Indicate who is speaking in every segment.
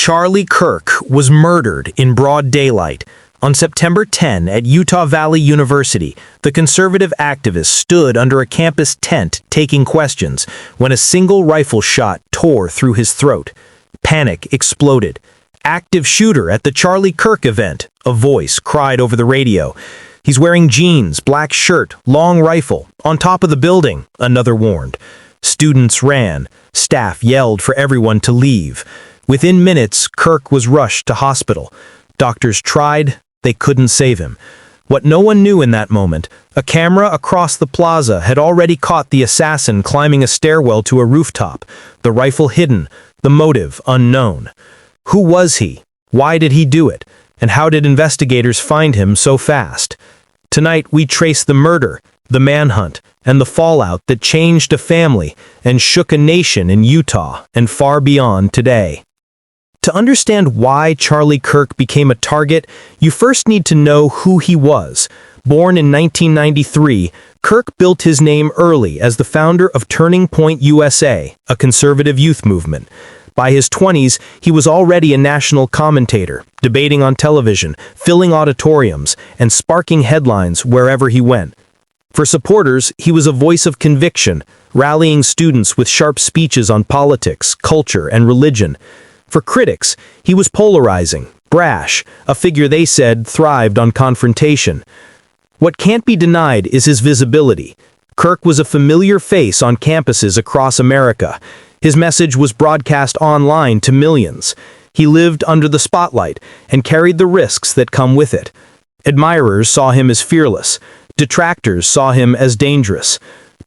Speaker 1: Charlie Kirk was murdered in broad daylight. On September 10 at Utah Valley University, the conservative activist stood under a campus tent taking questions when a single rifle shot tore through his throat. Panic exploded. "Active shooter at the Charlie Kirk event," a voice cried over the radio. "He's wearing jeans, black shirt, long rifle. On top of the building," another warned. Students ran. Staff yelled for everyone to leave. Within minutes, Kirk was rushed to hospital. Doctors tried, they couldn't save him. What no one knew in that moment, a camera across the plaza had already caught the assassin climbing a stairwell to a rooftop, the rifle hidden, the motive unknown. Who was he? Why did he do it? And how did investigators find him so fast? Tonight, we trace the murder, the manhunt, and the fallout that changed a family and shook a nation in Utah and far beyond today. To understand why Charlie Kirk became a target, you first need to know who he was. Born in 1993, Kirk built his name early as the founder of Turning Point USA, a conservative youth movement. By his 20s, he was already a national commentator, debating on television, filling auditoriums, and sparking headlines wherever he went. For supporters, he was a voice of conviction, rallying students with sharp speeches on politics, culture, and religion. For critics, he was polarizing, brash, a figure they said thrived on confrontation. What can't be denied is his visibility. Kirk was a familiar face on campuses across America. His message was broadcast online to millions. He lived under the spotlight and carried the risks that come with it. Admirers saw him as fearless. Detractors saw him as dangerous.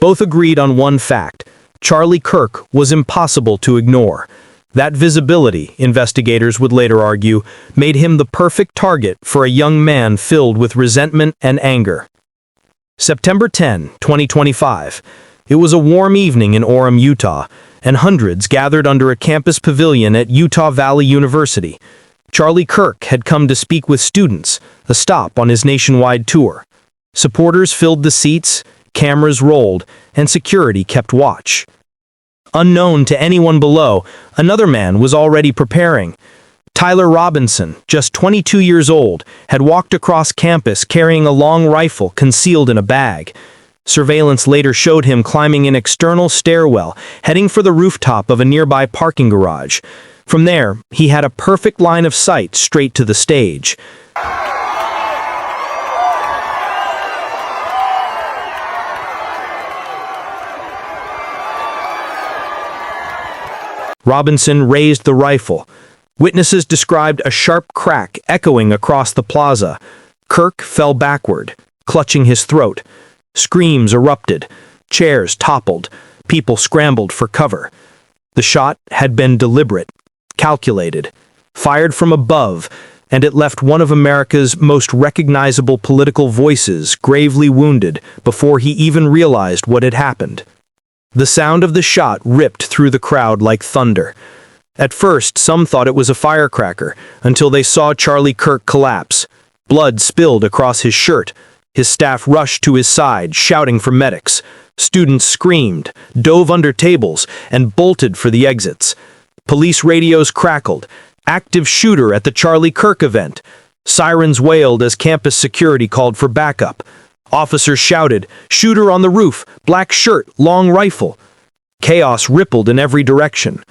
Speaker 1: Both agreed on one fact: Charlie Kirk was impossible to ignore. That visibility, investigators would later argue, made him the perfect target for a young man filled with resentment and anger. September 10, 2025. It was a warm evening in Orem, Utah, and hundreds gathered under a campus pavilion at Utah Valley University. Charlie Kirk had come to speak with students, a stop on his nationwide tour. Supporters filled the seats, cameras rolled, and security kept watch. Unknown to anyone below, another man was already preparing. Tyler Robinson, just 22 years old, had walked across campus carrying a long rifle concealed in a bag. Surveillance later showed him climbing an external stairwell, heading for the rooftop of a nearby parking garage. From there, he had a perfect line of sight straight to the stage. Robinson raised the rifle. Witnesses described a sharp crack echoing across the plaza. Kirk fell backward, clutching his throat. Screams erupted. Chairs toppled. People scrambled for cover. The shot had been deliberate, calculated, fired from above, and it left one of America's most recognizable political voices gravely wounded before he even realized what had happened. The sound of the shot ripped through the crowd like thunder. At first, some thought it was a firecracker, until they saw Charlie Kirk collapse. Blood spilled across his shirt. His staff rushed to his side, shouting for medics. Students screamed, dove under tables, and bolted for the exits. Police radios crackled. "Active shooter at the Charlie Kirk event." Sirens wailed as campus security called for backup. Officers shouted, "Shooter on the roof, black shirt, long rifle." Chaos rippled in every direction.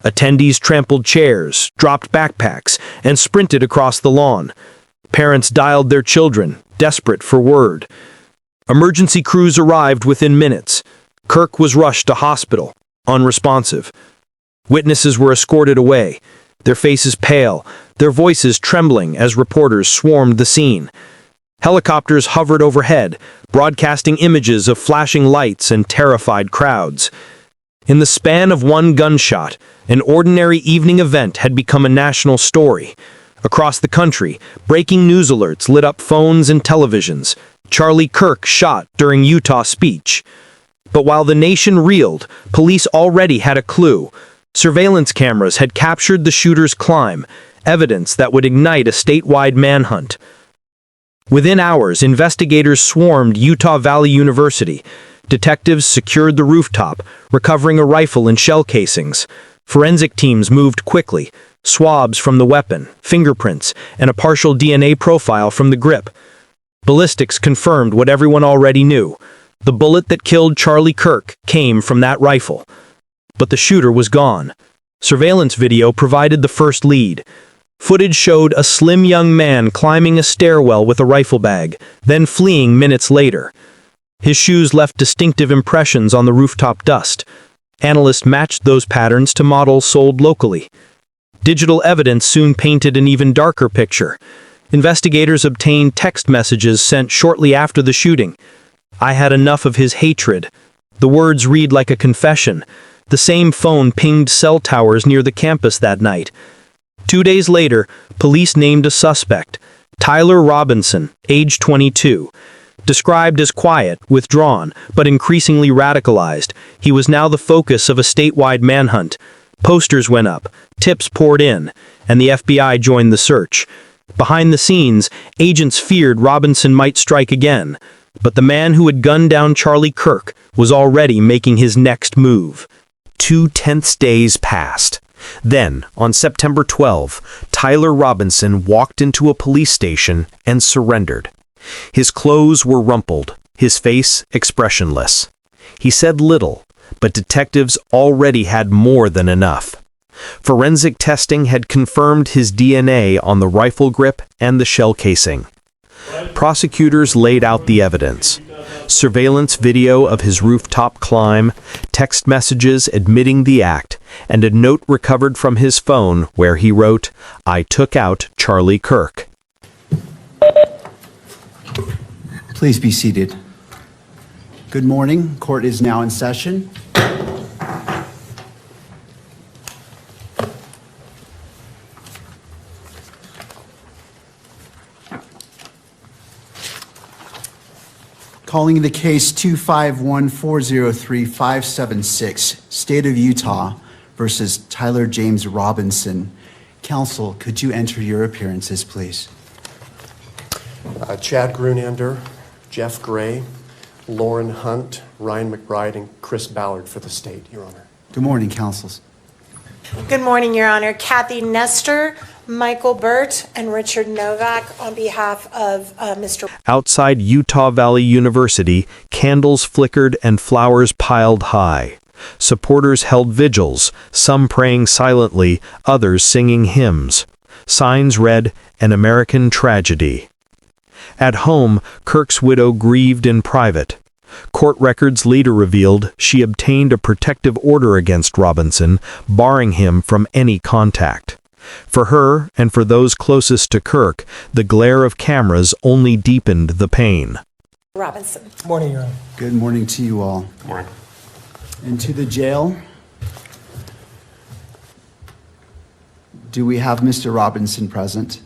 Speaker 1: Attendees trampled chairs, dropped backpacks, and sprinted across the lawn. Parents dialed their children, desperate for word. Emergency crews arrived within minutes. Kirk was rushed to hospital, unresponsive. Witnesses were escorted away, their faces pale, their voices trembling as reporters swarmed the scene. Helicopters hovered overhead, broadcasting images of flashing lights and terrified crowds. In the span of one gunshot, an ordinary evening event had become a national story. Across the country, breaking news alerts lit up phones and televisions. Charlie Kirk shot during Utah speech. But while the nation reeled, police already had a clue. Surveillance cameras had captured the shooter's climb, evidence that would ignite a statewide manhunt. Within hours, investigators swarmed Utah Valley University. Detectives secured the rooftop, recovering a rifle and shell casings. Forensic teams moved quickly. swabs from the weapon, fingerprints, and a partial DNA profile from the grip. Ballistics confirmed what everyone already knew. The bullet that killed Charlie Kirk came from that rifle. But the shooter was gone. Surveillance video provided the first lead. Footage showed a slim young man climbing a stairwell with a rifle bag, then fleeing minutes later. His shoes left distinctive impressions on the rooftop dust. Analysts matched those patterns to models sold locally. Digital evidence soon painted an even darker picture. Investigators obtained text messages sent shortly after the shooting. "I had enough of his hatred." The words read like a confession. The same phone pinged cell towers near the campus that night. 2 days later, police named a suspect, Tyler Robinson, age 22. Described as quiet, withdrawn, but increasingly radicalized, he was now the focus of a statewide manhunt. Posters went up, tips poured in, and the FBI joined the search. Behind the scenes, agents feared Robinson might strike again, but the man who had gunned down Charlie Kirk was already making his next move. 2 tense days passed. Then, on September 12, Tyler Robinson walked into a police station and surrendered. His clothes were rumpled, his face expressionless. He said little, but detectives already had more than enough. Forensic testing had confirmed his DNA on the rifle grip and the shell casing. Prosecutors laid out the evidence. Surveillance video of his rooftop climb, text messages admitting the act, and a note recovered from his phone where he wrote, "I took out Charlie Kirk."
Speaker 2: Please be seated. Good morning. Court is now in session. Calling the case 251403576, State of Utah versus Tyler James Robinson. Counsel, could you enter your appearances, please?
Speaker 3: Chad Grunander, Jeff Gray, Lauren Hunt, Ryan McBride, and Chris Ballard for the state, Your Honor.
Speaker 2: Good morning, counsels.
Speaker 4: Good morning, Your Honor. Kathy Nestor, Michael Burt, and Richard Novak on behalf of Mr.
Speaker 1: Outside Utah Valley University, candles flickered and flowers piled high. Supporters held vigils, some praying silently, others singing hymns. Signs read, "An American Tragedy." At home, Kirk's widow grieved in private. Court records later revealed she obtained a protective order against Robinson, barring him from any contact. For her, and for those closest to Kirk, the glare of cameras only deepened the pain.
Speaker 4: Robinson.
Speaker 3: Good morning, Your Honor.
Speaker 2: Good morning to you all.
Speaker 3: Good morning.
Speaker 2: And to the jail. Do we have Mr. Robinson present?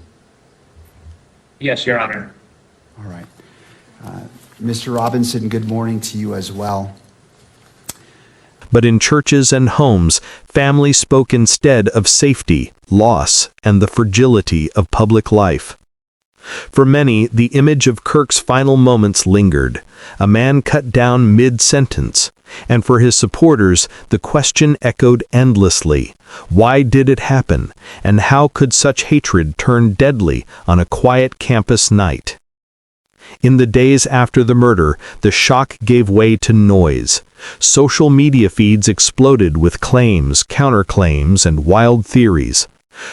Speaker 5: Yes, Your Honor.
Speaker 2: All right. Mr. Robinson, good morning to you as well.
Speaker 1: But in churches and homes, families spoke instead of safety, loss, and the fragility of public life. For many, the image of Kirk's final moments lingered, a man cut down mid-sentence, and for his supporters, the question echoed endlessly: why did it happen, and how could such hatred turn deadly on a quiet campus night? In the days after the murder, the shock gave way to noise. Social media feeds exploded with claims, counterclaims, and wild theories.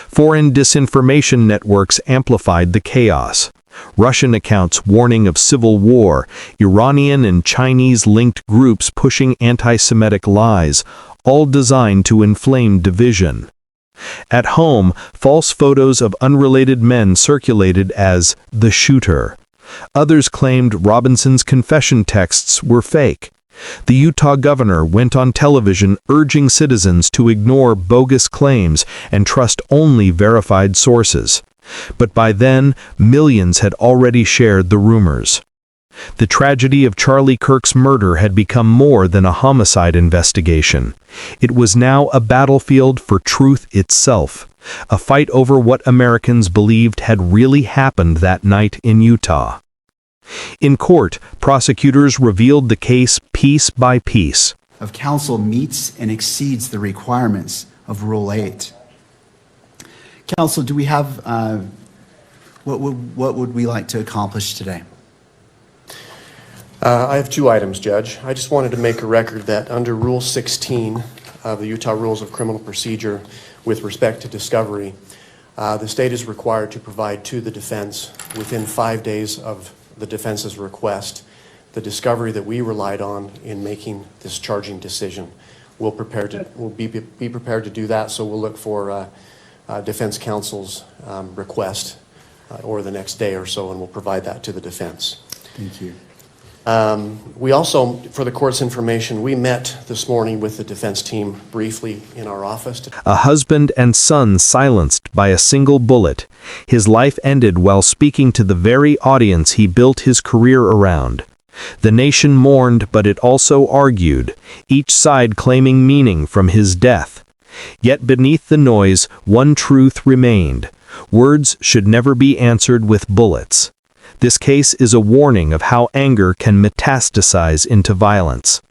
Speaker 1: Foreign disinformation networks amplified the chaos. Russian accounts warning of civil war, Iranian and Chinese-linked groups pushing anti-Semitic lies, all designed to inflame division. At home, false photos of unrelated men circulated as the shooter. Others claimed Robinson's confession texts were fake. The Utah governor went on television urging citizens to ignore bogus claims and trust only verified sources. But by then, millions had already shared the rumors. The tragedy of Charlie Kirk's murder had become more than a homicide investigation. It was now a battlefield for truth itself, a fight over what Americans believed had really happened that night in Utah. In court, prosecutors revealed the case piece by piece.
Speaker 2: Of counsel meets and exceeds the requirements of Rule 8. Counsel, do we have, what would we like to accomplish today?
Speaker 3: I have two items, Judge. I just wanted to make a record that under Rule 16 of the Utah Rules of Criminal Procedure with respect to discovery, the state is required to provide to the defense within 5 days of the defense's request the discovery that we relied on in making this charging decision. We'll be prepared to do that, so we'll look for defense counsel's request or the next day or so, and we'll provide that to the defense.
Speaker 2: Thank you.
Speaker 3: We also, for the court's information, we met this morning with the defense team briefly in our office.
Speaker 1: A husband and son silenced by a single bullet. His life ended while speaking to the very audience he built his career around. The nation mourned, but it also argued, each side claiming meaning from his death. Yet beneath the noise, one truth remained. Words should never be answered with bullets. This case is a warning of how anger can metastasize into violence.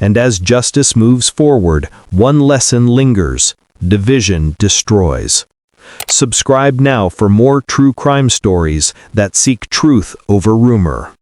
Speaker 1: And as justice moves forward, one lesson lingers: division destroys. Subscribe now for more true crime stories that seek truth over rumor.